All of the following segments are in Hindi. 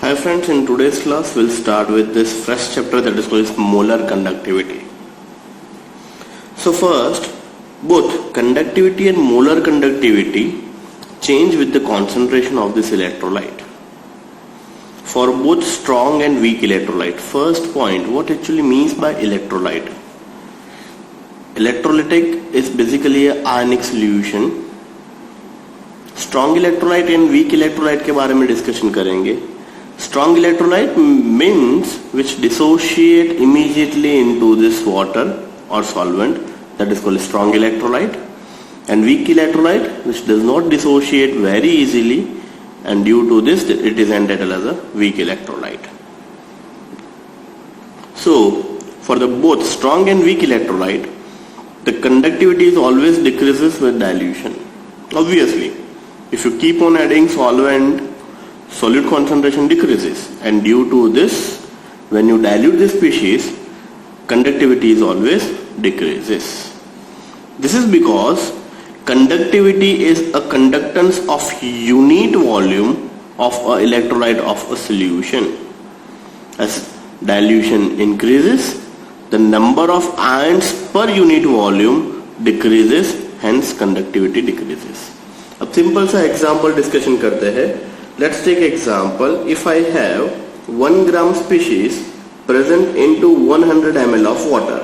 Hi friends, in today's class we'll start with this fresh chapter that is called molar conductivity. So first, both conductivity and molar conductivity change with the concentration of this electrolyte. For both strong and weak electrolyte, first point, what actually means by electrolyte? Electrolytic is basically an ionic solution. Strong electrolyte and weak electrolyte के बारे में डिस्कशन करेंगे. Strong electrolyte means which dissociate immediately into this water or solvent, that is called strong electrolyte, and weak electrolyte which does not dissociate very easily, and due to this it is entitled as a weak electrolyte. So for the both strong and weak electrolyte, the conductivity is always decreases with dilution. Obviously, if you keep on adding solvent, solute concentration decreases, and due to this, when you dilute the species, conductivity is always decreases. This is because conductivity is a conductance of unit volume of an electrolyte of a solution. As dilution increases, the number of ions per unit volume decreases, hence conductivity decreases. अब सिंपल सा एग्जाम्पल डिस्कशन करते हैं. Let's take example. If I have 1 gram species present into 100 ml of water.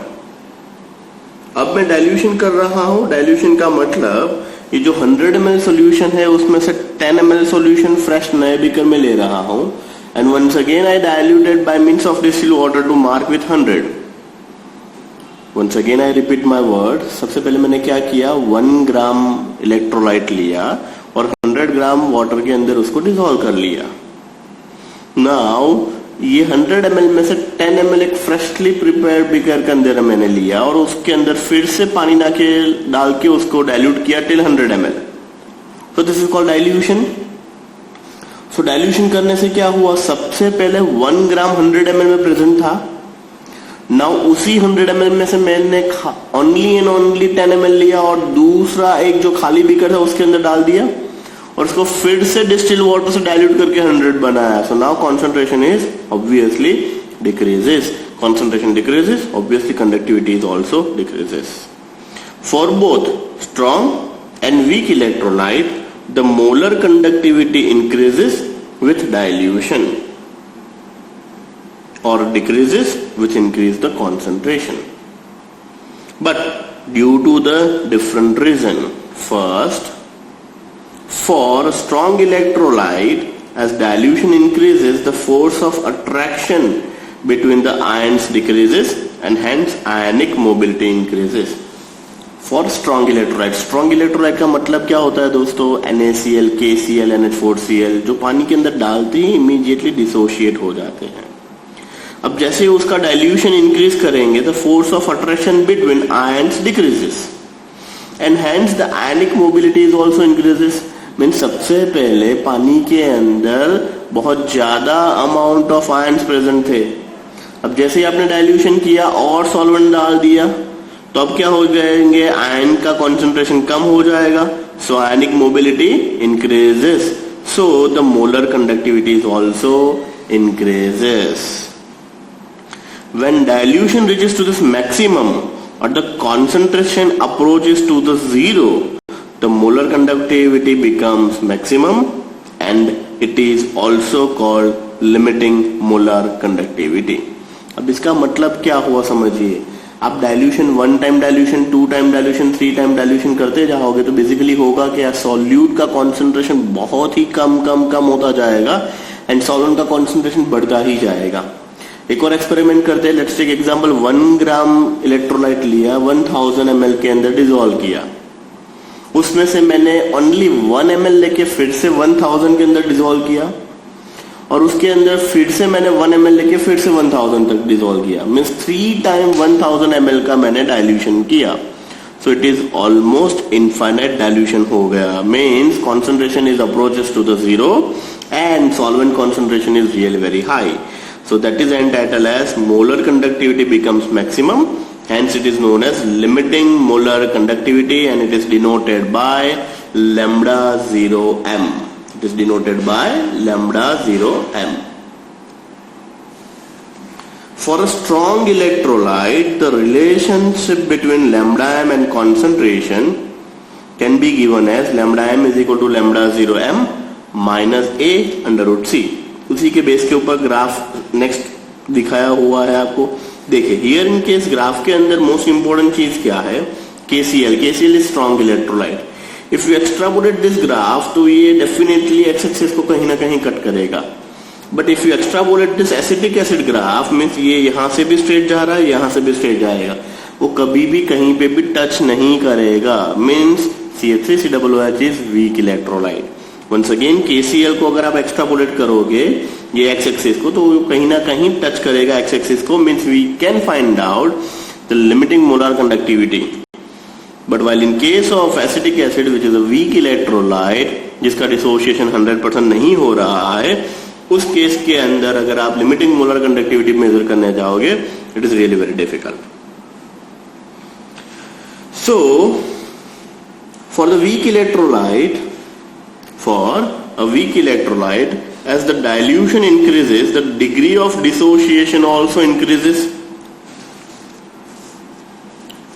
अब मैं डाइल्यूशन कर रहा हूं. डाइल्यूशन का मतलब ये जो 100 ml सॉल्यूशन है उसमें से 10 ml सॉल्यूशन फ्रेश नए बीकर में ले रहा हूं. And once again I diluted by means of distilled water to mark with 100. Once again I repeat my word. सबसे पहले मैंने क्या किया, 1 ग्राम इलेक्ट्रोलाइट लिया और 100 ग्राम वाटर के अंदर उसको डिसॉल्व कर लिया. नाउ ये 100 ml में से 10 ml एक फ्रेशली प्रिपेयर्ड बीकर के अंदर मैंने लिया और उसके अंदर फिर से पानी डाल के उसको डाइल्यूट किया till 100 ml. So this is called dilution. So dilution करने से क्या हुआ, सबसे पहले 1 ग्राम 100 ml में प्रेजेंट था. नाउ उसी 100 ml में से मैंने ओनली एंड ओनली 10 ml लिया और दूसरा एक जो खाली बीकर था उसके अंदर डाल दिया और उसको फिर से डिस्टिल वाटर से डाइल्यूट करके 100 बनाया. So now concentration is obviously decreases. Concentration decreases, obviously conductivity is also decreases. For both strong and weak electrolyte the molar conductivity increases with dilution or decreases with increase the concentration, but due to the different reason. First, for strong electrolyte, as dilution increases, the force of attraction between the ions decreases and hence ionic mobility increases. For strong electrolyte का मतलब क्या होता है दोस्तों, NaCl, KCl, NH4Cl जो पानी के अंदर डालते ही इमीडिएटली डिसोशिएट हो जाते हैं. अब जैसे उसका डाइल्यूशन इंक्रीज करेंगे, the force of attraction between ions decreases and hence the ionic mobility is also increases. Mean सबसे पहले पानी के अंदर बहुत ज्यादा अमाउंट ऑफ आयंस प्रेजेंट थे. अब जैसे ही आपने डाइल्यूशन किया और सॉल्वेंट डाल दिया तो अब क्या हो जाएंगे, आयन का कॉन्सेंट्रेशन कम हो जाएगा. So ionic mobility increases, so the molar conductivity is also increases. When dilution reaches to this maximum or the concentration approaches to the zero, the molar conductivity becomes maximum and it is also called limiting molar conductivity. अब इसका मतलब क्या हुआ समझिए. आप dilution 1 time dilution, 2 time dilution, 3 time dilution करते जाओगे तो बेसिकली होगा कि सॉल्यूट का कॉन्सेंट्रेशन बहुत ही कम होता जाएगा एंड सॉल्वेंट का कॉन्सेंट्रेशन बढ़ता ही जाएगा. एक और एक्सपेरिमेंट करते हैं. Let's take example. 1 gram electrolyte लिया, 1000 ml के अंदर डिसॉल्व किया. उसमें से मैंने ओनली 1 ml लेके फिर से 1000 के अंदर डिसॉल्व किया और उसके अंदर फिर से मैंने 1 ml लेके फिर से 1000 तक डिसॉल्व किया. मींस 3 टाइम 1000 ml का मैंने डाइल्यूशन किया. So it is almost infinite dilution हो गया. Means concentration is approaches to the zero and solvent concentration is really very high. So that is entitled as molar conductivity becomes maximum, hence it is known as limiting molar conductivity and it is denoted by lambda 0 m. It is denoted by lambda 0 m. For a strong electrolyte, the relationship between lambda m and concentration can be given as lambda m is equal to lambda 0 m minus a under root c. उसी के बेस के ऊपर ग्राफ नेक्स्ट दिखाया हुआ है आपको. देखिए हियर इन केस ग्राफ के अंदर मोस्ट इंपोर्टेंट चीज क्या है, KCl. KCl is strong electrolyte. If you extrapolate this graph तो ये डेफिनेटली एक्स एक्सिस को कहीं ना कहीं कट करेगा. But if you extrapolate this acetic acid graph means ये यहां से भी स्ट्रेट जा रहा है, यहां से भी स्ट्रेट जाएगा, वो कभी भी कहीं पे भी टच नहीं करेगा. Means CH3COOH is weak electrolyte. Once again KCl को अगर आप एक्सट्रापोलेट करोगे ये एक्स एक्सिस को तो वो कहीं ना कहीं टच करेगा एक्स एक्सिस को. Means we can find out the limiting molar conductivity. But while in case of acetic acid which is a weak electrolyte जिसका डिसोसिएशन 100% नहीं हो रहा है, उस केस के अंदर अगर आप लिमिटिंग मोलर कंडक्टिविटी मेजर करने जाओगे it is really very difficult. So for the weak electrolyte, as the dilution increases, the degree of dissociation also increases.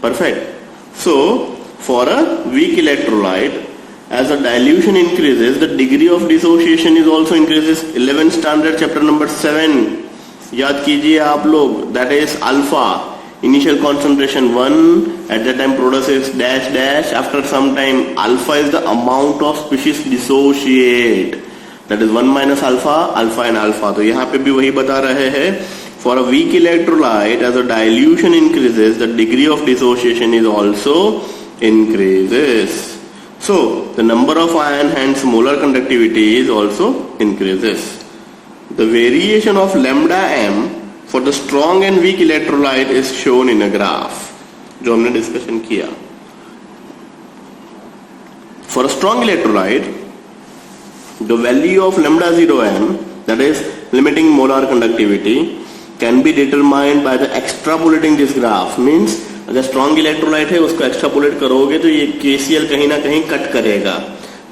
Perfect. So for a weak electrolyte, as the dilution increases, the degree of dissociation is also increases. 11th standard chapter number 7 याद कीजिए आप लोग. That is alpha. Initial concentration 1, at that time produces dash dash. After some time, alpha is the amount of species dissociate. That is 1 minus alpha, alpha and alpha. तो यहाँ पे भी वही बता रहे हैं. For a weak electrolyte, as the dilution increases, the degree of dissociation is also increases. So the number of ion, hence molar conductivity is also increases. The variation of lambda m for the strong and weak electrolyte is shown in a graph, जो हमने डिस्कशन किया. For a strong electrolyte, the value of lambda 0 m, that is limiting molar conductivity, can be determined by the extrapolating this graph. Means अगर strong electrolyte है उसको extrapolate करोगे तो ये KCl कहीं ना कहीं कट करेगा.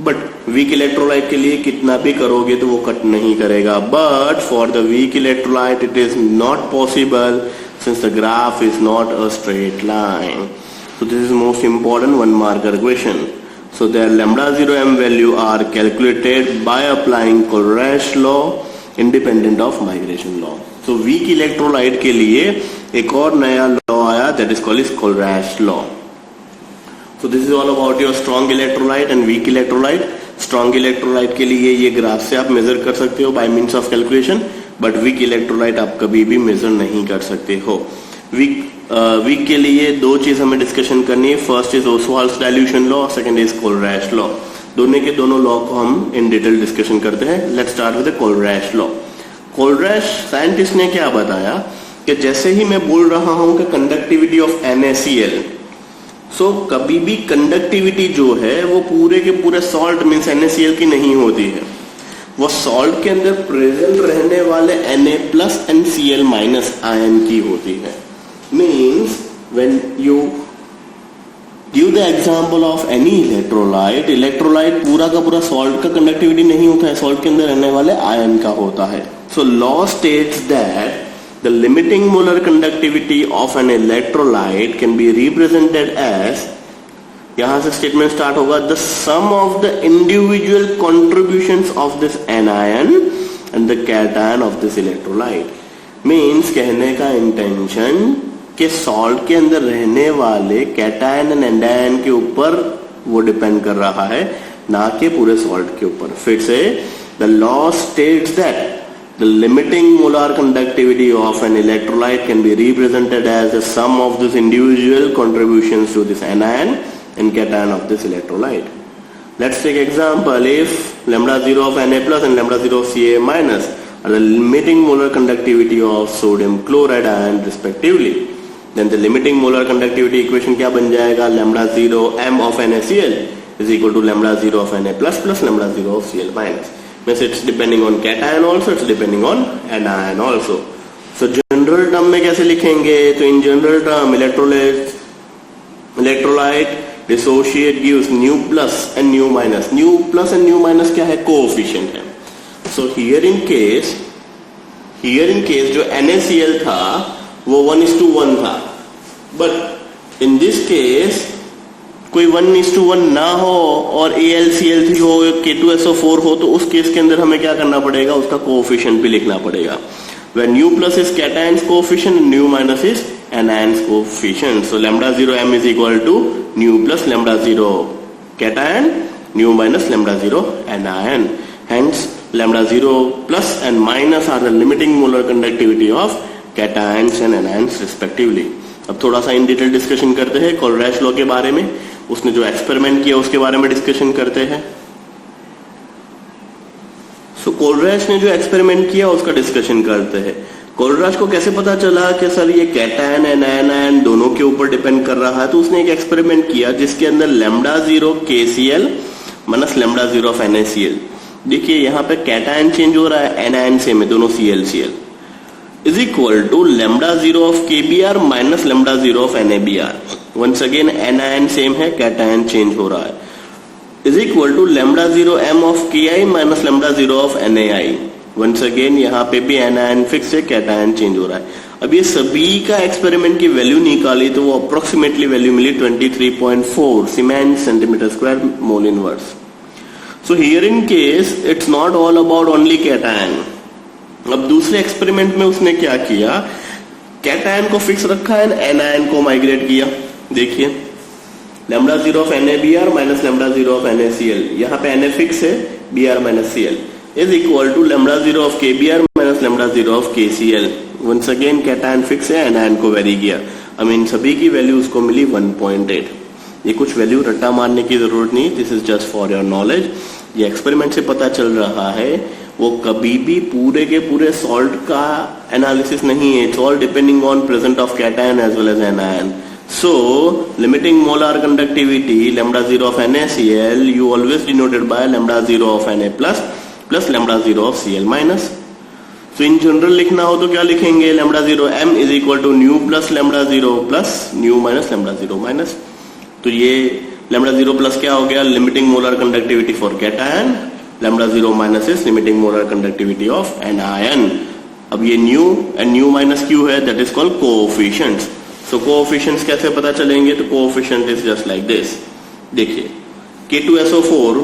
बट वीक इलेक्ट्रोलाइट के लिए कितना भी करोगे तो वो कट नहीं करेगा. But for the weak electrolyte it is not possible since the graph is not a straight line. So this is most important 1 marker question. So there lambda 0 m value are calculated by applying Kohlrausch law independent of migration law. So weak electrolyte के लिए एक और नया लॉ आया, that is called Kohlrausch law. So this is all about your strong electrolyte and weak electrolyte. Strong electrolyte के लिए ये ग्राफ से आप मेजर कर सकते हो by means of calculation, but weak electrolyte आप कभी भी मेजर नहीं कर सकते हो. वीक के लिए दो चीज हमें डिस्कशन करनी है. First is Ostwald's dilution law, second is Kohlrausch law. दोनों के दोनों लॉ को हम इन डिटेल डिस्कशन करते हैं. Let's start with the Kohlrausch law. Kohlrausch scientist ने क्या बताया कि जैसे ही मैं बोल रहा हूं कि कंडक्टिविटी ऑफ NaCl, सो कभी भी कंडक्टिविटी जो है वो पूरे के पूरे सॉल्ट मीन्स NaCl की नहीं होती है. वो सॉल्ट के अंदर प्रेजेंट रहने वाले Na plus and Cl minus ion की होती है. Means when you give the example of any electrolyte, electrolyte पूरा का पूरा सॉल्ट का कंडक्टिविटी नहीं होता है, सॉल्ट के अंदर रहने वाले आयन का होता है. So law states that the limiting molar conductivity of an electrolyte can be represented as, यहां से स्टेटमेंट स्टार्ट होगा, the sum of the individual contributions of this anion and the cation of this electrolyte. Means कहने का इंटेंशन कि सॉल्ट के अंदर रहने वाले कैटायन एंड एनायन के ऊपर वो डिपेंड कर रहा है, ना कि पूरे सॉल्ट के ऊपर. फिर से the law states that the limiting molar conductivity of an electrolyte can be represented as the sum of these individual contributions to this anion and cation of this electrolyte. Let's take example. If lambda 0 of Na plus and lambda 0 of Ca minus are the limiting molar conductivity of sodium chloride ion respectively, then the limiting molar conductivity equation क्या बन जाएगा? lambda 0 m of NaCl is equal to lambda 0 of Na plus plus lambda 0 of Cl minus. Means it's depending on cation also, it's depending on anion also. So general term में कैसे लिखेंगे? तो in general term electrolyte dissociate gives nu plus and nu minus. Nu plus and nu minus क्या है? Coefficient है. So here in case here in case जो NaCl था वो 1:1 था, बट इन दिस केस कोई 1:1 ना हो और AlCl3 हो, K2SO4 हो, तो उस केस के अंदर हमें क्या करना पड़ेगा, उसका कोएफिशिएंट भी लिखना पड़ेगा. When nu plus is cation's coefficient, nu minus is anion's coefficient. So lambda 0 m is equal to nu plus lambda 0 cation, nu minus lambda 0 anion. Hence lambda 0 plus and minus are the limiting molar conductivity of cations and anions respectively. अब थोड़ा सा इन डिटेल डिस्कशन करते हैं कोलरैश लॉ के बारे में. उसने जो एक्सपेरिमेंट किया उसके बारे में डिस्कशन करते हैं. सो कोलरैश ने जो एक्सपेरिमेंट किया उसका डिस्कशन करते हैं. कोलरैश को कैसे पता चला कि सर ये कैटायन एंड आयन दोनों के ऊपर डिपेंड कर रहा है, तो उसने एक एक्सपेरिमेंट किया जिसके अंदर lambda 0 KCl minus lambda 0 of NaCl. देखिए यहाँ पे कैटायन चेंज हो रहा है, एनायन सेम है, दोनों ClCl is equal to lambda 0 of KBr minus lambda 0 of NaBr. Once again anion same है, कैटायन चेंज हो रहा है, is equal to lambda 0 m of Ki minus lambda 0 of NaI. Once again यहाँ पे भी एनायन फिक्स है, कैटायन चेंज हो रहा है. अब ये सभी का एक्सपेरिमेंट की वैल्यू निकाली तो वो अप्रोक्सीमेटली वैल्यू मिली 23.4 siemens centimetre square mole inverse. So here in case it's not all about only cation. अब दूसरे एक्सपेरिमेंट में उसने क्या किया, कैटायन को फिक्स रखा है, एनायन को माइग्रेट किया. देखिए lambda 0 of NaBr minus lambda 0 of NaCl, यहाँ पे Na फिक्स है, Br minus Cl is equal to lambda 0 of KBr minus lambda 0 of KCl. Once again cation fix है, एनायन को वेरी किया. अब इन सभी की वैल्यू उसको मिली 1.8. ये कुछ वैल्यू रट्टा मारने की जरूरत नहीं, this is just for your knowledge. ये एक्सपेरिमेंट से पता चल रहा है, वो कभी भी पूरे के पूरे सॉल्ट का एनालिसिस नहीं है. It's all depending on present of cation as well as anion. So, limiting molar conductivity lambda 0 of NaCl you always denoted by lambda 0 of Na plus lambda 0 of Cl minus. So in general लिखना हो तो क्या लिखेंगे, lambda 0 m is equal to nu plus lambda 0 plus nu minus lambda 0 minus. तो ये lambda 0 plus क्या हो गया, limiting molar conductivity for cation, lambda 0 minus is limiting molar conductivity of anion. अब ये nu and nu minus q है, that is called coefficients. So coefficients कैसे पता चलेंगे, तो coefficient is just like this. देखिए K2SO4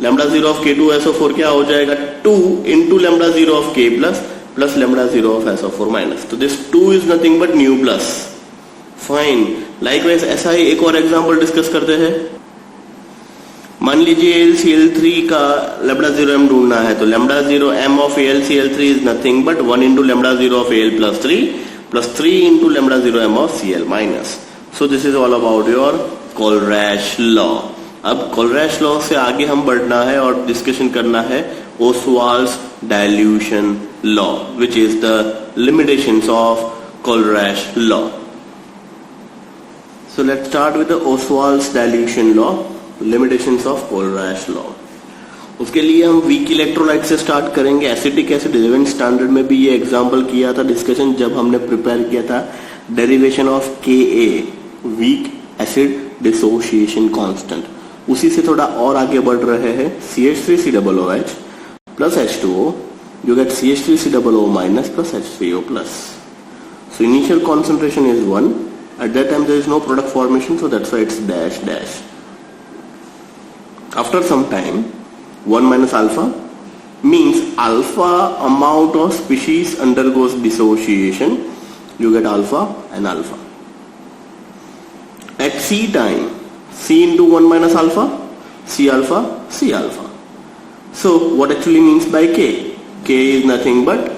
लैम्डा 0 ऑफ K2SO4 क्या हो जाएगा, 2 into lambda 0 of K plus lambda 0 of SO4 minus. तो this 2 is nothing but nu plus. Fine. Likewise ऐसा ही एक और एग्जांपल डिस्कस करते हैं. मान लीजिए AlCl3 का लैम्डा 0 m ढूंढना है, तो lambda 0 m of AlCl3 is nothing but 1 into lambda 0 of Al plus 3 plus 3 into lambda 0 m of Cl minus. So this is all about your Kohlrausch law. अब Kohlrausch law से आगे हम बढ़ना है और डिस्कशन करना है Ostwald's dilution law, which is the limitations of Kohlrausch law. So let's start with the Ostwald's dilution law, limitations of Kohlrausch law. उसके लिए हम वीक इलेक्ट्रोलाइट से स्टार्ट करेंगे. एसिटिक एसिड 11th स्टैंडर्ड में भी ये एग्जांपल किया था डिस्कशन, जब हमने प्रिपेयर किया था derivation of Ka, weak acid dissociation constant. उसी से थोड़ा और आगे बढ़ रहे हैं. CH3COOH plus H2O, you get CH3COO minus plus H3O plus. So initial concentration is 1. At that time there is no product formation, so that's why it's dash dash. After some time 1 minus alpha means alpha amount of species undergoes dissociation, you get alpha and alpha. At C time, C into 1 minus alpha, C alpha, C alpha. So what actually means by K? K is nothing but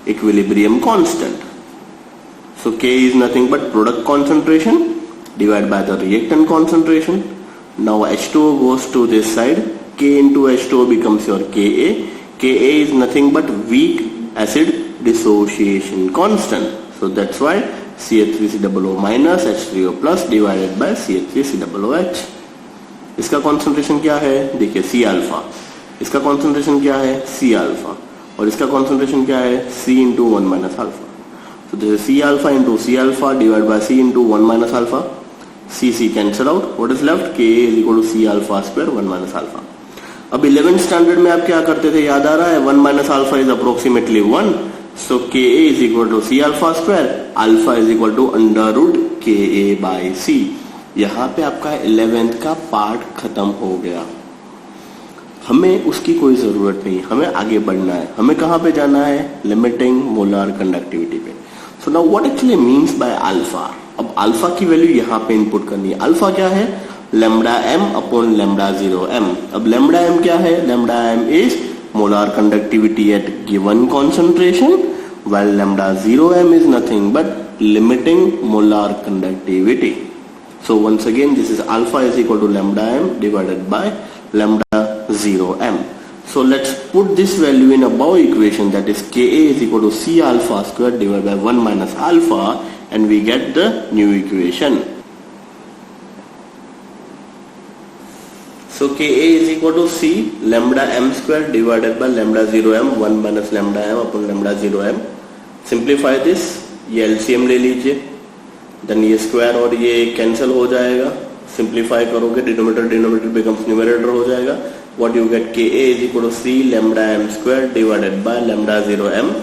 equilibrium constant. So K is nothing but product concentration divided by the reactant concentration. Now H2O goes to this side, K into H2O becomes your Ka. Ka is nothing but weak acid dissociation constant. So that's why CH3COO minus H3O plus divided by CH3COOH. इसका concentration क्या है, देखिए C alpha. इसका concentration क्या है, C alpha. और इसका concentration क्या है, C into 1 minus alpha. So this is C alpha into C alpha divided by C into 1 minus alpha. C cancel out. What is left? Ka is equal to C alpha square 1 minus alpha. अब 11th स्टैंडर्ड में आप क्या करते थे, याद आ रहा है, 1 minus alpha is approximately 1. So K A is equal to C alpha square, alpha is equal to under root K A by सी। यहाँ पे आपका 11th का पार्ट खत्म हो गया। हमें उसकी कोई जरूरत नहीं, हमें आगे बढ़ना है। हमें कहाँ पे जाना है? लिमिटिंग मोलर कंडक्टिविटी पे। So now what actually means by alpha. अब अल्फा की वैल्यू यहाँ पे इनपुट करनी है। अल्फा क्या है? Lambda M upon lambda 0m। अब लैम्डा एम क्या है? Lambda M is molar conductivity at given concentration, while lambda 0m is nothing but limiting molar conductivity. So once again this is alpha is equal to lambda m divided by lambda 0m. So let's put this value in above equation, that is Ka is equal to C alpha square divided by 1 minus alpha, and we get the new equation. So Ka is equal to C lambda m square divided by lambda 0m 1 minus lambda m upon lambda 0m. Simplify this, ये एलसीएम ले लीजिए, देन ये स्क्वायर और ये कैंसिल हो जाएगा। सिंप्लीफाई करोगे डिनोमिनेटर बिकम्स न्यूमरेटर हो जाएगा। What you get? K A is equal to C lambda M square divided by lambda 0m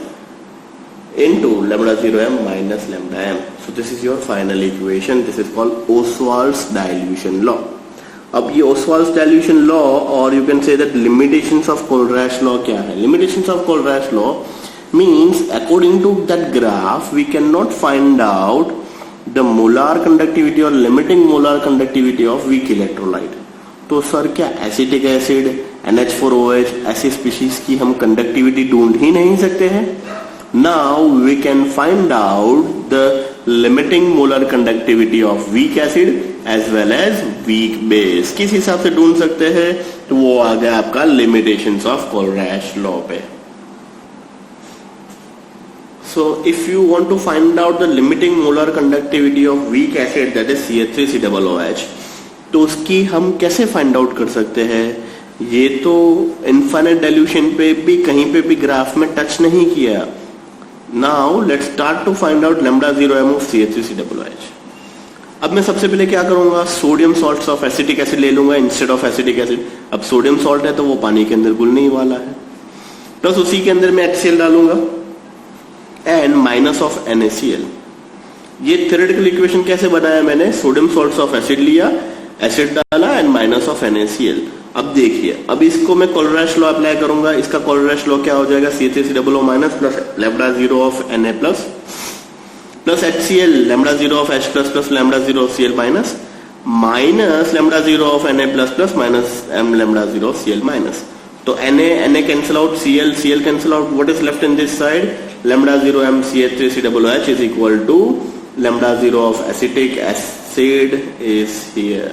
into lambda 0m minus lambda M. So this is your final equation. This is called Ostwald's dilution law. अब ये ओस्वाल्ड्स डाइल्यूशन लॉ, और you can say that limitations of Kohlrausch law क्या है? Limitations of Kohlrausch law means according to that graph we cannot find out the molar conductivity or limiting molar conductivity of weak electrolyte. तो सर क्या एसिटिक एसिड NH4OH ऐसी स्पीशीज की हम कंडक्टिविटी ढूंढ ही नहीं सकते हैं? Now we can find out the limiting molar conductivity of weak acid as well as weak base. किस हिसाब से ढूंढ सकते हैं? तो वो आ गया आपका लिमिटेशंस ऑफ कोलरैश लॉ पे। So if you want to find out the limiting molar conductivity of weak acid, that is CH3COOH, तो उसकी हम कैसे फाइंड आउट कर सकते हैं? ये तो इनफाइनाइट डाइल्यूशन पे भी कहीं पे भी ग्राफ में टच नहीं किया। Now let's start to find out lambda 0m of CH3COOH। अब मैं सबसे पहले क्या करूंगा? Sodium salts of acetic acid ले लूंगा इंस्टेड ऑफ एसिटिक एसिड। अब सोडियम सॉल्ट है तो वो पानी के अंदर घुलने ही वाला है, प्लस उसी के अंदर मैं HCl डालूंगा एंड माइनस ऑफ NaCl। ये थ्योरेटिकल इक्वेशन कैसे बनाया मैंने? सोडियम सॉल्ट्स ऑफ एसिड लिया, एसिड डाला एंड माइनस ऑफ NaCl। अब देखिए, अब इसको मैं कोलरैश लॉ अप्लाई करूंगा। इसका कोलरैश लॉ क्या हो जाएगा? CH3COO minus plus lambda 0 of Na plus plus HCl lambda 0 of H plus plus lambda 0 of Cl minus minus lambda 0 of Na plus plus minus m lambda 0 of Cl minus. तो Na cancel out, Cl cancel out. What is left in this side? Lambda 0m CH3COOH is equal to lambda 0 of acetic acid is here.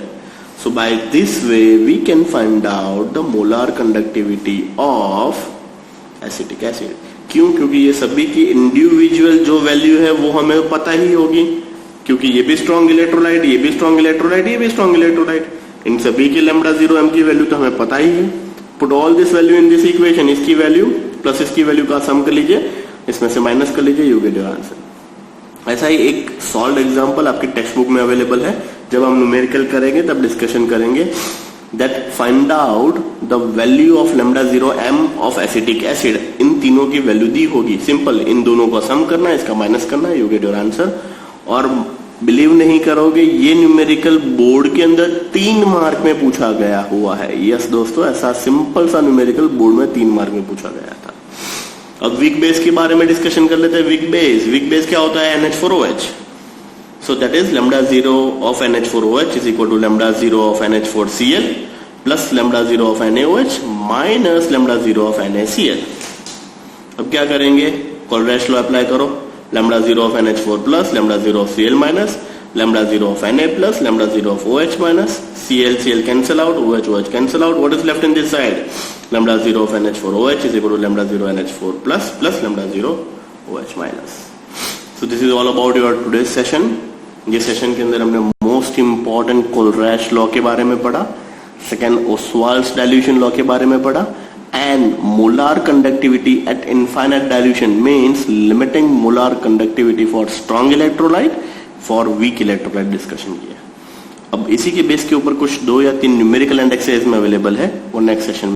So by this way we can find out the molar conductivity of acetic acid. क्यों? क्योंकि ये सभी की इंडिविजुअल जो वैल्यू है वो हमें पता ही होगी, क्योंकि ये भी स्ट्रॉन्ग इलेक्ट्रोलाइट, ये भी स्ट्रॉन्ग इलेक्ट्रोलाइट, ये भी स्ट्रॉन्ग इलेक्ट्रोलाइट। इन सभी की lambda 0m की वैल्यू तो हमें पता ही है। Put all this value in this equation, इसकी वैल्यू प्लस इसकी वैल्यू का सम कर लीजिए, इसमें से माइनस कर लीजिए, यू गेट योर आंसर। ऐसा ही एक सॉल्व एग्जांपल आपकी टेक्स्ट बुक में अवेलेबल है। जब हम न्यूमेरिकल करेंगे तब डिस्कशन करेंगे that find out the value of lambda 0m of acetic acid. इन तीनों की वैल्यू दी होगी, सिंपल इन दोनों का सम करना है, इसका माइनस करना है, यू गेट योर आंसर। और बिलीव नहीं करोगे, ये न्यूमेरिकल बोर्ड के अंदर 3 मार्क में पूछा गया हुआ है। यस दोस्तों, ऐसा सिंपल सा न्यूमेरिकल बोर्ड में 3 मार्क में पूछा गया था। अब वीक बेस के बारे में डिस्कशन कर लेते हैं। वीक बेस क्या होता है? NH4OH। So that is lambda 0 of NH4OH is equal to lambda 0 of NH4Cl plus lambda 0 of NaOH minus lambda 0 of NaCl। अब क्या करेंगे? कोलरैश लॉ अप्लाई करो। Lambda 0 of NH4 plus lambda 0 of Cl minus lambda 0 of Na plus lambda 0 of OH minus Cl cancel out, OH cancel out. What is left in this side? Lambda 0 of NH4 OH is equal to lambda 0 NH4 plus lambda 0 OH minus. So this is all about your today's session. ये सेशन के अंदर हमने मोस्ट इंपॉर्टेंट कोलरैश लॉ के बारे में पढ़ा, सेकेंड ओस्वाल्ड्स डाइल्यूशन लॉ के बारे में पढ़ा, and molar conductivity at infinite dilution means limiting molar conductivity for strong electrolyte, for weak electrolyte discussion किया। अब इसी के बेस के ऊपर कुछ 2 या 3 न्यूमेरिकल एंड एक्सरसाइज में अवेलेबल है, वो नेक्स्ट सेशन